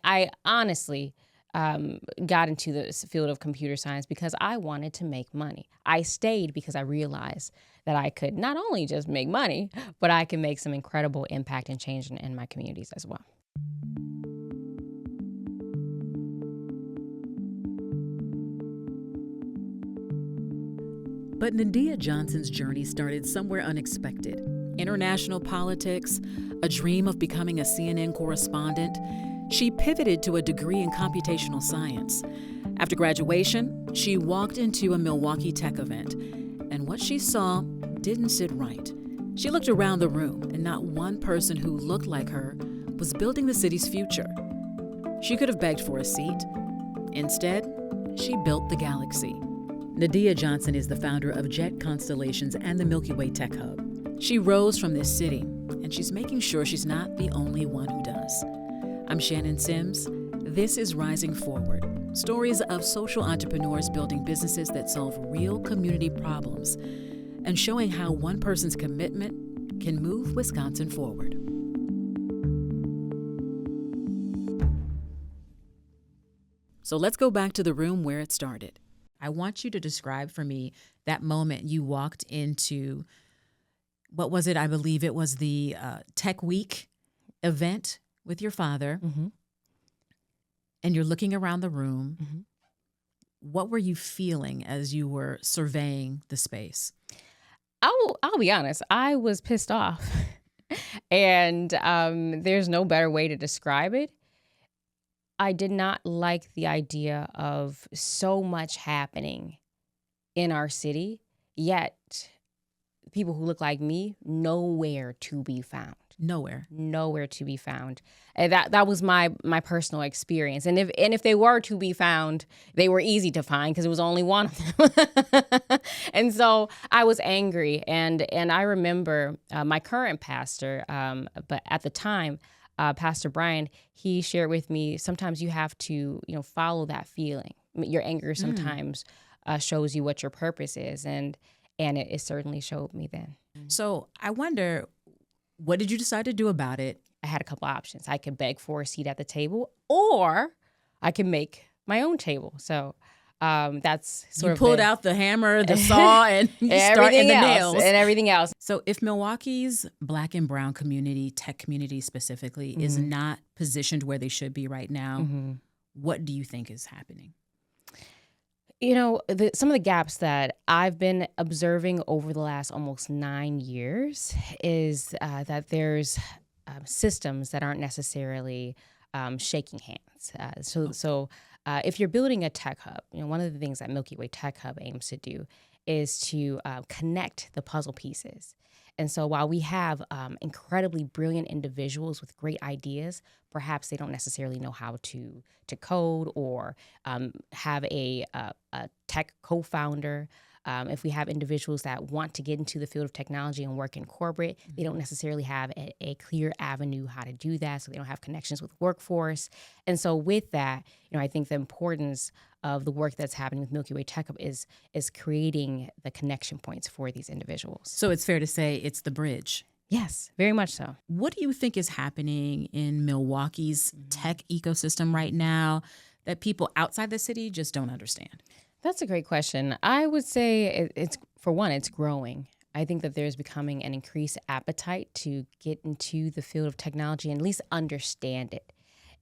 I honestly got into the field of computer science because I wanted to make money. I stayed because I realized that I could not only just make money, but I can make some incredible impact and change in my communities as well. But Nadiyah Johnson's journey started somewhere unexpected. International politics, a dream of becoming a CNN correspondent. She pivoted to a degree in computational science. After graduation, she walked into a Milwaukee Tech event, and what she saw didn't sit right. She looked around the room, and not one person who looked like her was building the city's future. She could have begged for a seat. Instead, she built the galaxy. Nadiyah Johnson is the founder of Jet Constellations and the Milky Way Tech Hub. She rose from this city, and she's making sure she's not the only one who does. I'm Shannon Sims. This is Rising Forward, stories of social entrepreneurs building businesses that solve real community problems and showing how one person's commitment can move Wisconsin forward. So let's go back to the room where it started. I want you to describe for me that moment you walked into, what was it? I believe it was the Tech Week event with your father, and you're looking around the room. What were you feeling as you were surveying the space? I'll be honest, I was pissed off. And there's no better way to describe it. I did not like the idea of so much happening in our city, yet people who look like me, nowhere to be found. Nowhere to be found. And that was my personal experience. And if they were to be found, they were easy to find because it was only one of them. And so I was angry. And I remember my current pastor, but at the time, Pastor Brian, he shared with me, sometimes you have to, follow that feeling. Your anger sometimes shows you what your purpose is. And it certainly showed me then. So I wonder, what did you decide to do about it? I had a couple options. I could beg for a seat at the table, or I could make my own table. So that's sort of pulled out the hammer, the saw, and you start in the nails. And everything else. So if Milwaukee's Black and Brown community, tech community specifically, is not positioned where they should be right now, what do you think is happening? Some of the gaps that I've been observing over the last almost 9 years is that there's systems that aren't necessarily shaking hands. So if you're building a tech hub, one of the things that Milky Way Tech Hub aims to do is to connect the puzzle pieces. And so while we have incredibly brilliant individuals with great ideas, perhaps they don't necessarily know how to code or have a tech co-founder. If we have individuals that want to get into the field of technology and work in corporate, they don't necessarily have a clear avenue how to do that, so they don't have connections with workforce. And so with that, I think the importance of the work that's happening with Milky Way Tech Hub is creating the connection points for these individuals. So it's fair to say it's the bridge. Yes, very much so. What do you think is happening in Milwaukee's tech ecosystem right now that people outside the city just don't understand? That's a great question. I would say it's growing. I think that there's becoming an increased appetite to get into the field of technology and at least understand it.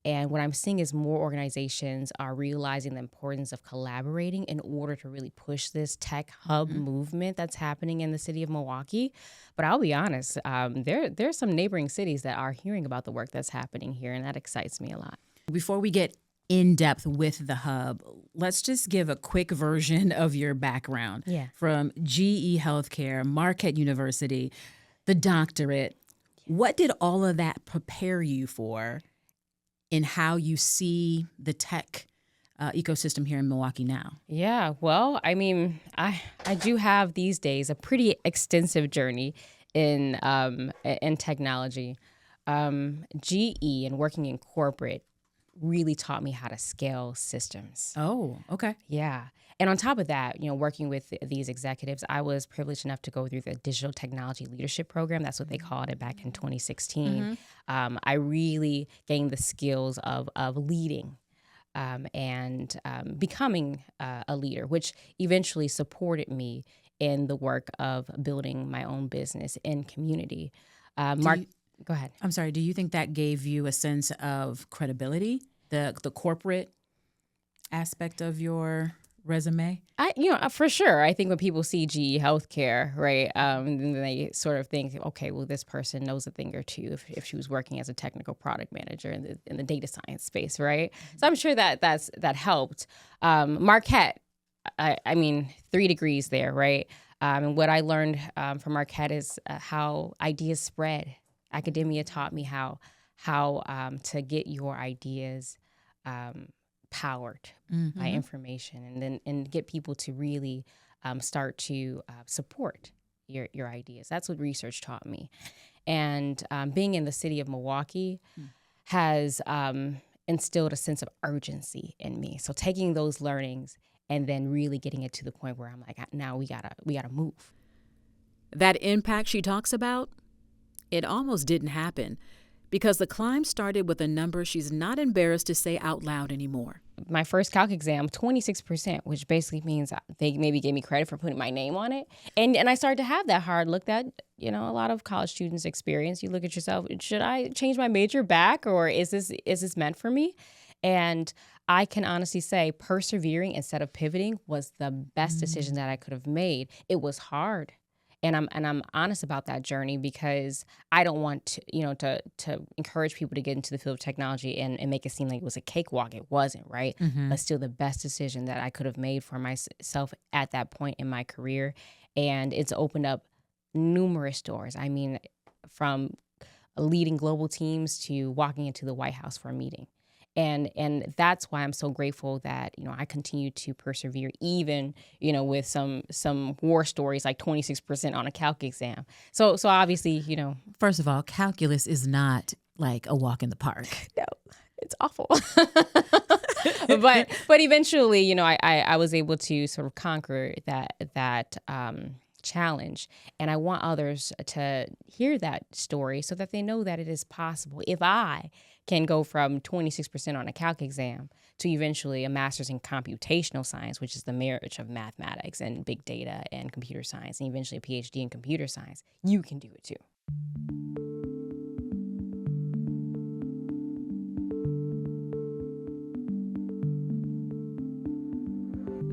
And what I'm seeing is more organizations are realizing the importance of collaborating in order to really push this tech hub movement that's happening in the city of Milwaukee. But I'll be honest, there's some neighboring cities that are hearing about the work that's happening here, and that excites me a lot. Before we get in depth with the hub, let's just give a quick version of your background. Yeah. From GE Healthcare, Marquette University, the doctorate. What did all of that prepare you for in how you see the tech ecosystem here in Milwaukee now? Yeah, well, I mean, I do have these days a pretty extensive journey in technology. GE and working in corporate really taught me how to scale systems. Oh, okay. Yeah. And on top of that, working with these executives, I was privileged enough to go through the Digital Technology Leadership Program. That's what they called it back in 2016. I really gained the skills of leading and becoming a leader, which eventually supported me in the work of building my own business and community. Go ahead. I'm sorry. Do you think that gave you a sense of credibility, the corporate aspect of your resume? For sure. I think when people see GE Healthcare, right, then they sort of think, okay, well, this person knows a thing or two if she was working as a technical product manager in the data science space, right? So I'm sure that helped. Marquette, I mean, 3 degrees there, right? And what I learned from Marquette is how ideas spread. Academia taught me how to get your ideas powered by information, and get people to really start to support your ideas. That's what research taught me. And being in the city of Milwaukee has instilled a sense of urgency in me. So taking those learnings and then really getting it to the point where I'm like, now we gotta move. That impact she talks about, it almost didn't happen because the climb started with a number she's not embarrassed to say out loud anymore. My first calc exam, 26%, which basically means they maybe gave me credit for putting my name on it. And I started to have that hard look that, a lot of college students experience. You look at yourself, should I change my major back, or is this meant for me? And I can honestly say persevering instead of pivoting was the best decision that I could have made. It was hard. And I'm honest about that journey because I don't want to encourage people to get into the field of technology and make it seem like it was a cakewalk. It wasn't, right? But still the best decision that I could have made for myself at that point in my career. And it's opened up numerous doors. I mean, from leading global teams to walking into the White House for a meeting. And that's why I'm so grateful that, I continue to persevere even, with some war stories like 26% on a calc exam. So obviously, First of all, calculus is not like a walk in the park. No, it's awful. but eventually, I was able to sort of conquer that challenge. And I want others to hear that story so that they know that it is possible. If I can go from 26% on a calc exam to eventually a master's in computational science, which is the marriage of mathematics and big data and computer science, and eventually a PhD in computer science, you can do it too.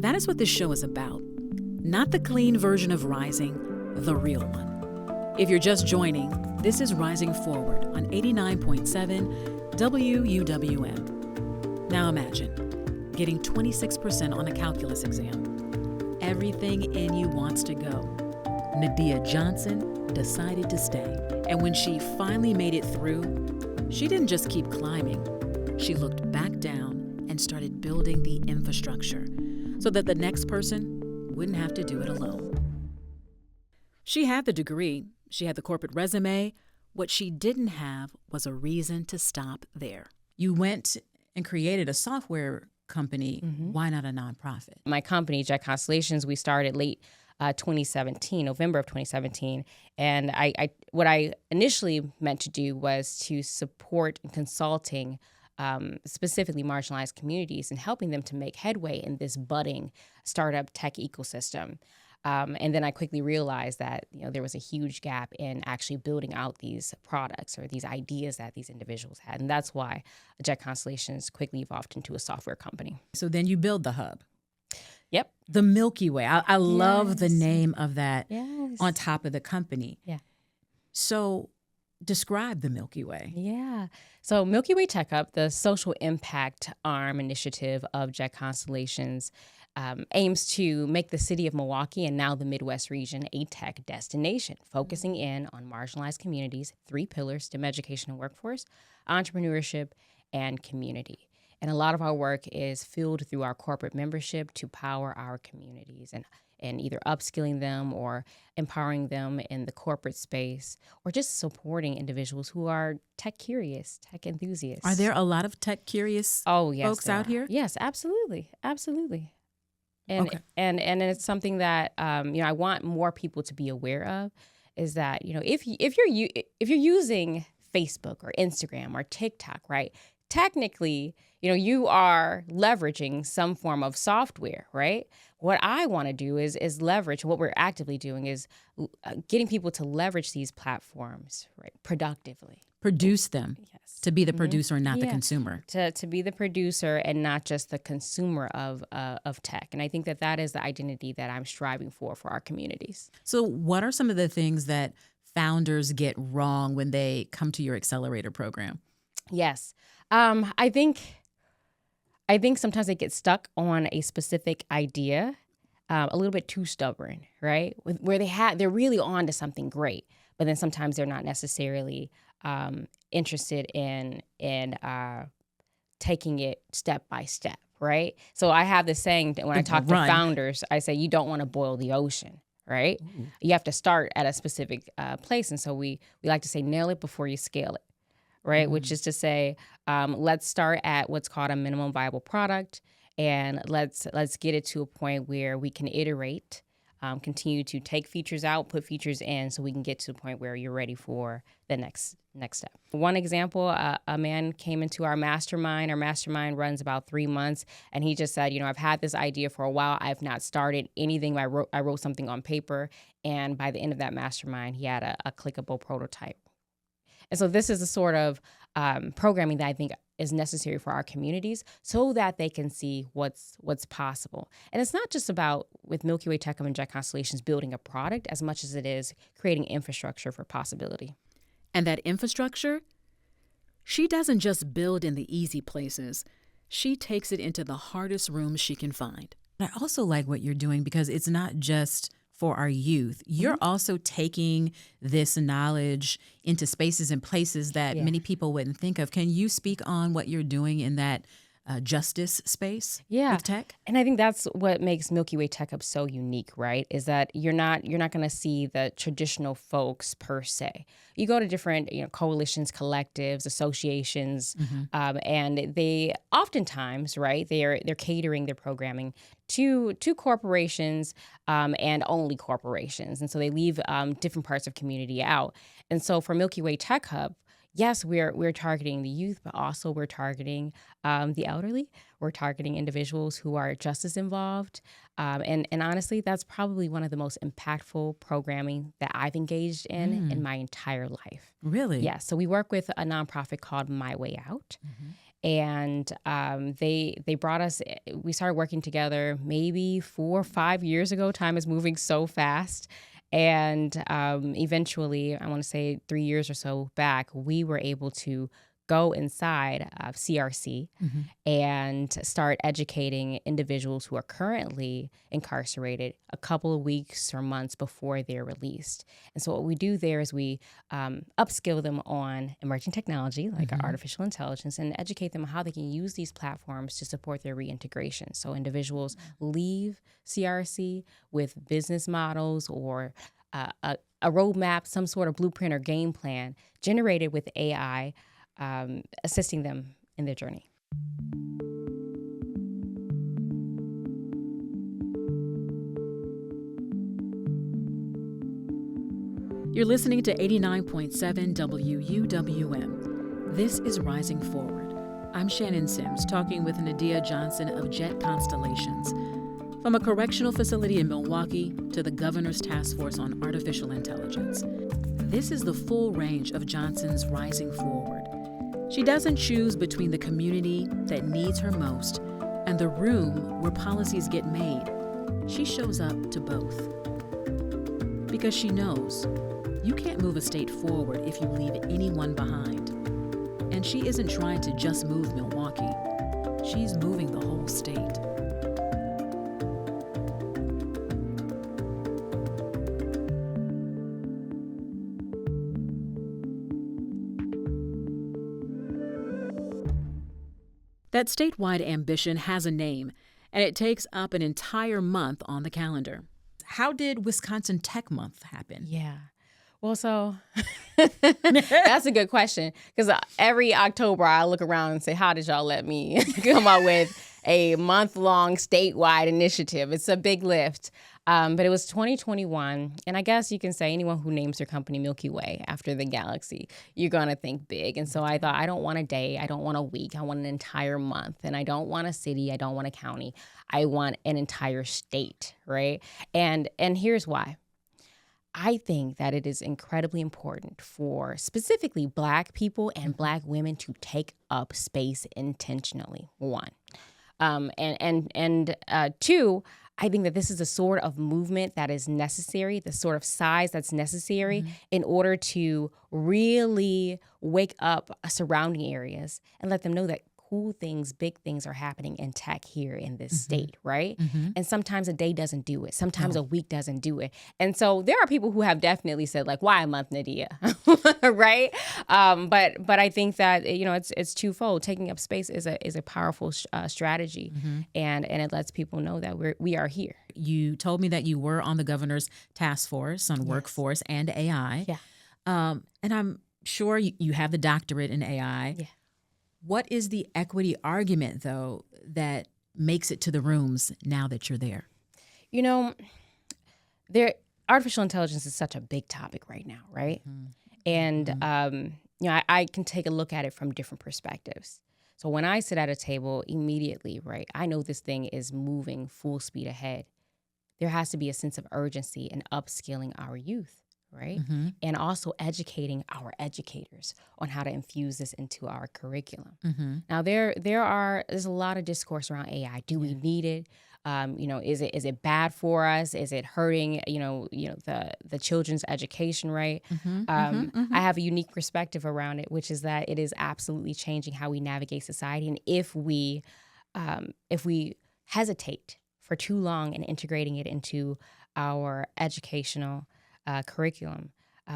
That is what this show is about. Not the clean version of Rising, the real one. If you're just joining, this is Rising Forward on 89.7 WUWM. Now imagine getting 26% on a calculus exam. Everything in you wants to go. Nadiyah Johnson decided to stay. And when she finally made it through, she didn't just keep climbing. She looked back down and started building the infrastructure so that the next person wouldn't have to do it alone. She had the degree, she had the corporate resume. What she didn't have was a reason to stop there. You went and created a software company. Why not a nonprofit? My company, Jet Constellations, we started late 2017, November of 2017. And what I initially meant to do was to support and consulting specifically marginalized communities and helping them to make headway in this budding startup tech ecosystem. And then I quickly realized that there was a huge gap in actually building out these products or these ideas that these individuals had. And that's why Jet Constellations quickly evolved into a software company. So then you build the hub. Yep. The Milky Way. I love the name of that on top of the company. Yeah. So describe the Milky Way. Yeah. So Milky Way Tech Hub, the social impact arm initiative of Jet Constellations, aims to make the city of Milwaukee and now the Midwest region a tech destination, focusing in on marginalized communities, 3 pillars: STEM education and workforce, entrepreneurship, and community. And a lot of our work is fueled through our corporate membership to power our communities and either upskilling them or empowering them in the corporate space, or just supporting individuals who are tech curious, tech enthusiasts. Are there a lot of tech curious yes, folks out here? Yes, absolutely. Absolutely. And, Okay. and it's something that I want more people to be aware of, is that if you're using Facebook or Instagram or TikTok, right? Technically, you are leveraging some form of software, right? What I want to do is leverage. What we're actively doing is getting people to leverage these platforms, right, productively. Produce them. Yes. To be the producer and not the consumer. To be the producer and not just the consumer of tech. And I think that is the identity that I'm striving for our communities. So what are some of the things that founders get wrong when they come to your accelerator program? Yes. I think sometimes they get stuck on a specific idea, a little bit too stubborn, right? Where they're really on to something great, but then sometimes they're not necessarily interested in taking it step by step, right? So I have this saying that when I talk to founders, I say you don't want to boil the ocean, right? Ooh. You have to start at a specific place, and so we like to say nail it before you scale it, right? Which is to say, let's start at what's called a minimum viable product, and let's get it to a point where we can iterate. Continue to take features out, put features in, so we can get to the point where you're ready for the next step. One example, a man came into our mastermind. Our mastermind runs about 3 months, and he just said, I've had this idea for a while. I've not started anything. I wrote something on paper, and by the end of that mastermind, he had a clickable prototype. And so this is the sort of programming that I think is necessary for our communities so that they can see what's possible. And it's not just about, with Milky Way Tech Hub and Jet Constellations, building a product as much as it is creating infrastructure for possibility. And that infrastructure, she doesn't just build in the easy places. She takes it into the hardest rooms she can find. I also like what you're doing because it's not just for our youth. You're also taking this knowledge into spaces and places that many people wouldn't think of. Can you speak on what you're doing in that justice space with tech? And I think that's what makes Milky Way Tech Hub so unique, right? Is that you're not going to see the traditional folks per se. You go to different coalitions, collectives, associations, and they oftentimes, right, they're catering their programming to corporations and only corporations, and so they leave different parts of community out. And so for Milky Way Tech Hub, yes, we're targeting the youth, but also we're targeting the elderly. We're targeting individuals who are just as involved. And honestly, that's probably one of the most impactful programming that I've engaged in my entire life. Really? Yeah. So we work with a nonprofit called My Way Out. And they brought us, we started working together maybe 4 or 5 years ago. Time is moving so fast. And eventually, I want to say 3 years or so back, we were able to go inside of CRC and start educating individuals who are currently incarcerated a couple of weeks or months before they're released. And so what we do there is we upskill them on emerging technology, like artificial intelligence, and educate them on how they can use these platforms to support their reintegration. So individuals leave CRC with business models or a roadmap, some sort of blueprint or game plan generated with AI, assisting them in their journey. You're listening to 89.7 WUWM. This is Rising Forward. I'm Shannon Sims, talking with Nadiyah Johnson of Jet Constellations. From a correctional facility in Milwaukee to the Governor's Task Force on Artificial Intelligence, this is the full range of Johnson's Rising Forward. She doesn't choose between the community that needs her most and the room where policies get made. She shows up to both. Because she knows you can't move a state forward if you leave anyone behind. And she isn't trying to just move Milwaukee. She's moving the whole state. That statewide ambition has a name, and it takes up an entire month on the calendar. How did Wisconsin Tech Month happen? Yeah. Well, so that's a good question, because every October I look around and say, how did y'all let me come up with a month-long statewide initiative? It's a big lift. But it was 2021, and I guess you can say anyone who names their company Milky Way after the galaxy, you're going to think big. And so I thought, I don't want a day, I don't want a week, I want an entire month. And I don't want a city, I don't want a county, I want an entire state, right? And here's why. I think that it is incredibly important for specifically Black people and Black women to take up space intentionally, one. Two, I think that this is a sort of movement that is necessary, the sort of size that's necessary in order to really wake up surrounding areas and let them know that cool things, big things are happening in tech here in this state, right? And sometimes a day doesn't do it. Sometimes a week doesn't do it. And so there are people who have definitely said, like, why a month, Nadiyah? Right? But I think that, it's twofold. Taking up space is a powerful strategy, and it lets people know that we are here. You told me that you were on the governor's task force on workforce and AI. Yeah. And I'm sure you have the doctorate in AI. Yeah. What is the equity argument, though, that makes it to the rooms now that you're there? Artificial intelligence is such a big topic right now, right? And, I can take a look at it from different perspectives. So when I sit at a table immediately, right, I know this thing is moving full speed ahead. There has to be a sense of urgency in upskilling our youth. Right? And also educating our educators on how to infuse this into our curriculum. Now, there's a lot of discourse around AI. Do we need it? Is it bad for us? Is it hurting, the children's education, right? I have a unique perspective around it, which is that it is absolutely changing how we navigate society. And if we hesitate for too long in integrating it into our educational curriculum,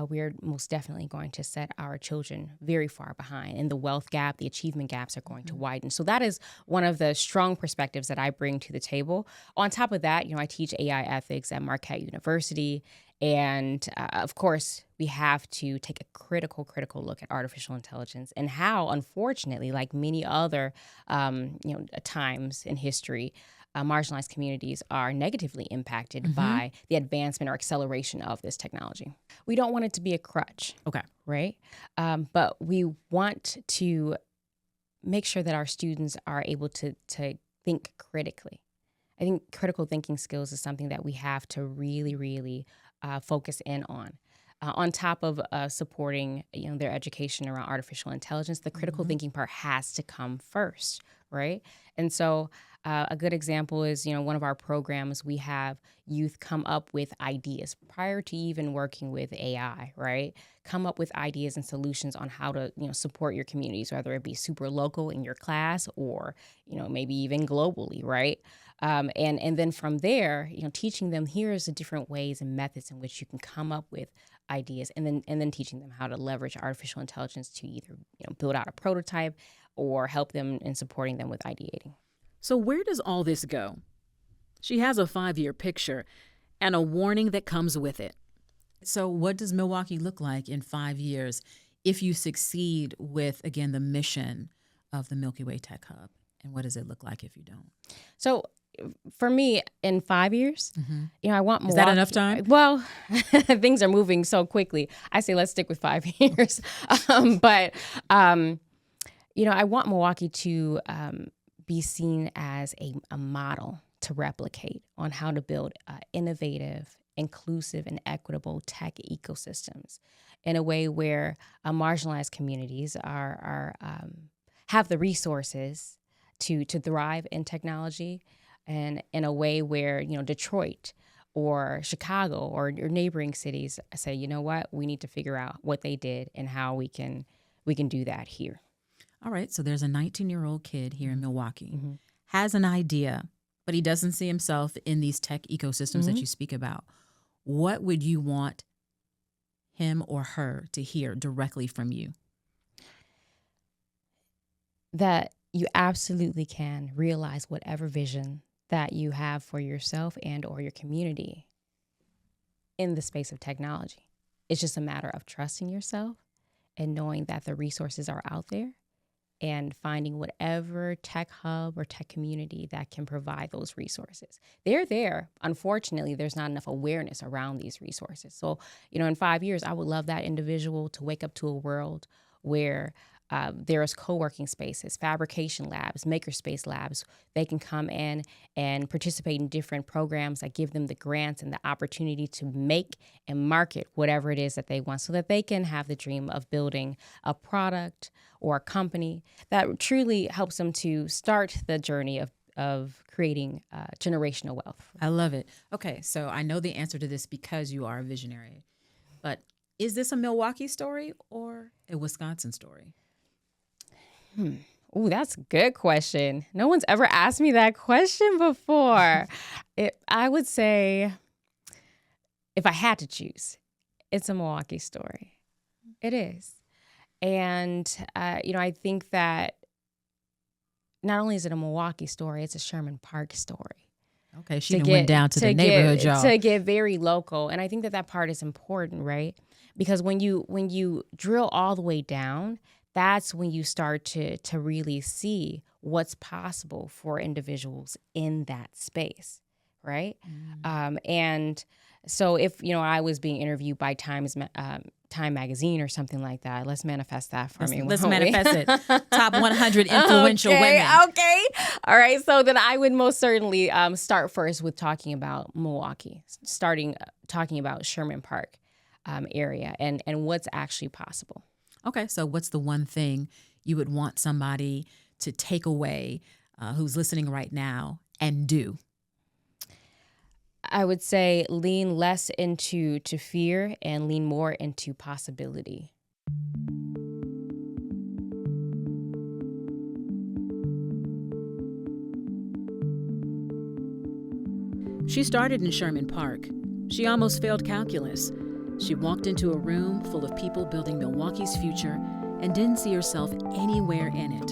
we're most definitely going to set our children very far behind. And the wealth gap, the achievement gaps are going to widen. So that is one of the strong perspectives that I bring to the table. On top of that, I teach AI ethics at Marquette University. And of course, we have to take a critical look at artificial intelligence and how, unfortunately, like many other times in history, marginalized communities are negatively impacted by the advancement or acceleration of this technology. We don't want it to be a crutch. Okay. Right? But we want to make sure that our students are able to think critically. I think critical thinking skills is something that we have to really, really focus in on top of supporting their education around artificial intelligence. The critical thinking part has to come first, right? And so a good example is, one of our programs, we have youth come up with ideas prior to even working with AI, right? Come up with ideas and solutions on how to, support your communities, whether it be super local in your class or, maybe even globally, right? And then from there, teaching them here's the different ways and methods in which you can come up with ideas, and then teaching them how to leverage artificial intelligence to either build out a prototype or help them in supporting them with ideating. So where does all this go? She has a 5-year picture and a warning that comes with it. So what does Milwaukee look like in 5 years if you succeed with, again, the mission of the Milky Way Tech Hub? And what does it look like if you don't? So for me, in 5 years, I want Milwaukee. Is that enough time? Well, things are moving so quickly. I say let's stick with 5 years. But I want Milwaukee to be seen as a model to replicate on how to build innovative, inclusive, and equitable tech ecosystems in a way where marginalized communities are have the resources to thrive in technology, and in a way where Detroit or Chicago or your neighboring cities say, you know what, we need to figure out what they did and how we can do that here. All right, so there's a 19-year-old kid here in Milwaukee, has an idea, but he doesn't see himself in these tech ecosystems that you speak about. What would you want him or her to hear directly from you? That you absolutely can realize whatever vision that you have for yourself and or your community in the space of technology. It's just a matter of trusting yourself and knowing that the resources are out there and finding whatever tech hub or tech community that can provide those resources. They're there. Unfortunately, there's not enough awareness around these resources. So, in 5 years, I would love that individual to wake up to a world where there's co-working spaces, fabrication labs, makerspace labs. They can come in and participate in different programs that give them the grants and the opportunity to make and market whatever it is that they want so that they can have the dream of building a product or a company that truly helps them to start the journey of creating generational wealth. I love it. Okay, so I know the answer to this because you are a visionary, but is this a Milwaukee story or a Wisconsin story? Oh, that's a good question. No one's ever asked me that question before. I would say, if I had to choose, it's a Milwaukee story. It is. And, I think that not only is it a Milwaukee story, it's a Sherman Park story. Okay, she went down to the neighborhood, y'all. To get very local. And I think that part is important, right? Because when you drill all the way down, that's when you start to really see what's possible for individuals in that space, right? And so if, I was being interviewed by Time Magazine or something like that, let's manifest that for me. Let's manifest it. Top 100 influential women. Okay. All right. So then I would most certainly start first with talking about Milwaukee, talking about Sherman Park area and what's actually possible. Okay, so what's the one thing you would want somebody to take away who's listening right now and do? I would say lean less into fear and lean more into possibility. She started in Sherman Park. She almost failed calculus. She walked into a room full of people building Milwaukee's future and didn't see herself anywhere in it.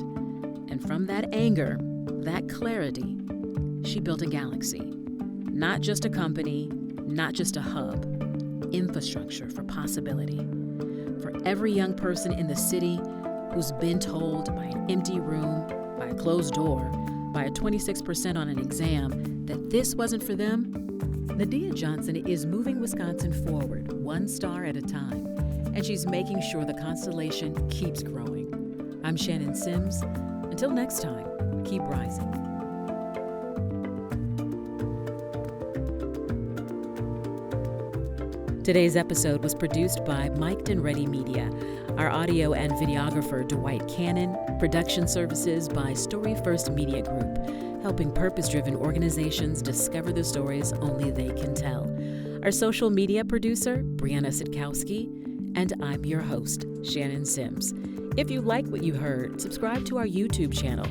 And from that anger, that clarity, she built a galaxy. Not just a company, not just a hub, infrastructure for possibility. For every young person in the city who's been told by an empty room, by a closed door, by a 26% on an exam that this wasn't for them, Nadiyah Johnson is moving Wisconsin forward, one star at a time, and she's making sure the constellation keeps growing. I'm Shannon Sims. Until next time, keep rising. Today's episode was produced by Mic'd and Ready Media. Our audio and videographer, Dwight Cannon. Production services by Story First Media Group, helping purpose-driven organizations discover the stories only they can tell. Our social media producer, Brianna Sitkowski, and I'm your host, Shannon Sims. If you like what you heard, subscribe to our YouTube channel,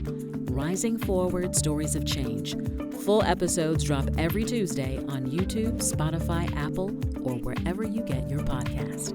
Rising Forward Stories of Change. Full episodes drop every Tuesday on YouTube, Spotify, Apple, or wherever you get your podcast.